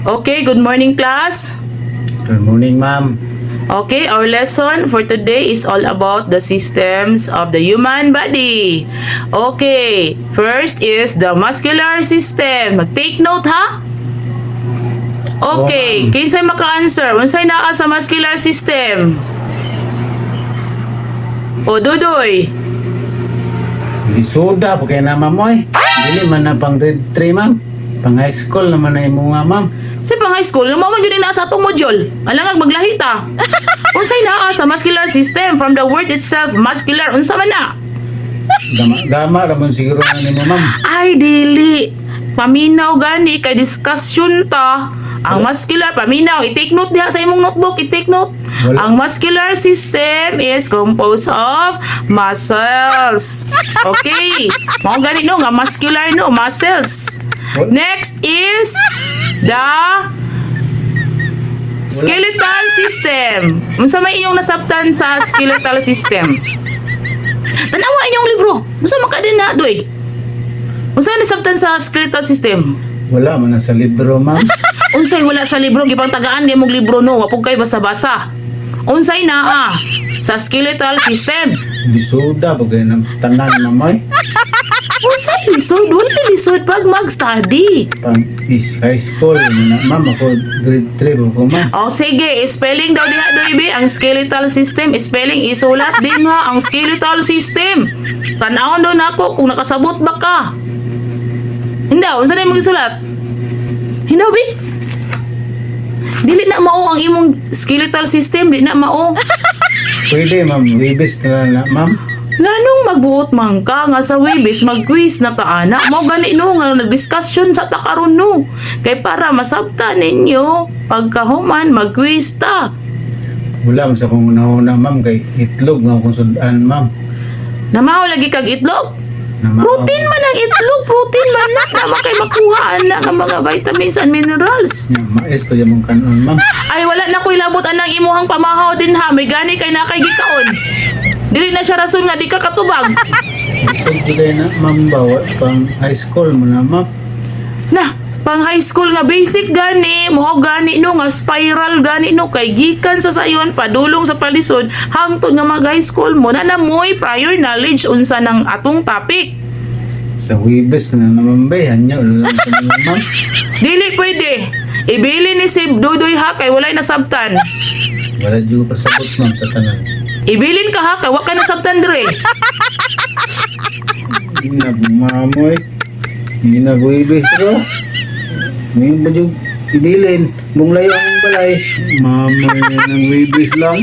Okay, good morning class. Good morning, ma'am. Okay, our lesson for today is all about the systems of the human body. Okay, first is the muscular system. Mag-take note ha? Okay, ma'am. kinsay maka-answer? Unsay naa sa muscular system? O Dudoy. Lisuda po kaya na, ma'am, oy. Dili man na pang grade 3, ma'am. Pang high school naman na imo nga, ma'am. Sa pang high school, mo man yun na sa atong module. Alangag maglahi ta. Unsay naa sa muscular system from the word itself, muscular unsa man na? Gama ramon siguro na nimo, ma'am. Ay dili. Paminaw gani kay discussion ta. Ang muscular paminaw, i-take note diha sa imong notebook, i-take note. Wala. Ang muscular system is composed of muscles. Okay. Mao gani no nga muscular no, muscles. Wala. Next is the skeletal system. Unsa may inyong nasabtan sa skeletal system? Tanawa inyong libro. Unsa man ka din na doy? Unsa nasabtan sa skeletal system? Wala man na sa libro, ma'am. Unsay wala sa libro gibang tagaan di mong libro no, wa pug kay basa-basa. Unsay naa sa skeletal system? Lisuda po kaya ng tanan, ma'am, oy. Unsay lisod? Wala lisod pag mag-study. Pang high school na, ma'am. Ako grade 3 po ko, ma'am. O sige, spelling daw diha doy ang skeletal system. Spelling isulat din nga ang skeletal system. Tan-awon daw nako kung nakasabot ba ka. Hindi, unsa na imong isulat? Hindi, bi? Dili na mao ang imong skeletal system, di na mao. Pwede, ma'am. Wibis na, ma'am. Nganong magbuot man ka nga sa Webis mag-quiz na taana mo gani no nga nagdiskusyon sa takaron no kay para masabta ninyo pagkahuman mag-quiz ta. Wala man sa kong una-una, ma'am. Kay itlog nga akong sudan, ma'am. Namaw lagi kag itlog. Nama- Protein man ang itlog, protein man na makay makuha na nga mga vitamins and minerals. Ya, mais ko yung kanon, ma'am. Ay wala na ko'y labot anang imuhang pamahaw din ha may gani kay nakay gikaon. Dili na siya rason nga di ka katubag. Isog ko kayo na, ma'am. Bawa pang high school mo na, ma'am. Na, pang high school nga basic gani, mo gani no nga spiral gani no kay gikan sa sayon padulong sa palisod hangtod nga mag high school mo na namoy prior knowledge unsa ng atong topic. Sa Wibis na naman ba, hanyo lang sa mga, ma'am. Dili pwede. Ibili ni si Dudoy ha kay walay nasabtan. Wala juga pasabot, ma'am, sa tanan. Ibilin ka ha kay wa ka nasabtan dire. Hindi na bumamoy. Hindi na Wibis, bro. Ngayon ba yung ibilin? Bunglayo ang balay. Mamoy ng Wibis lang.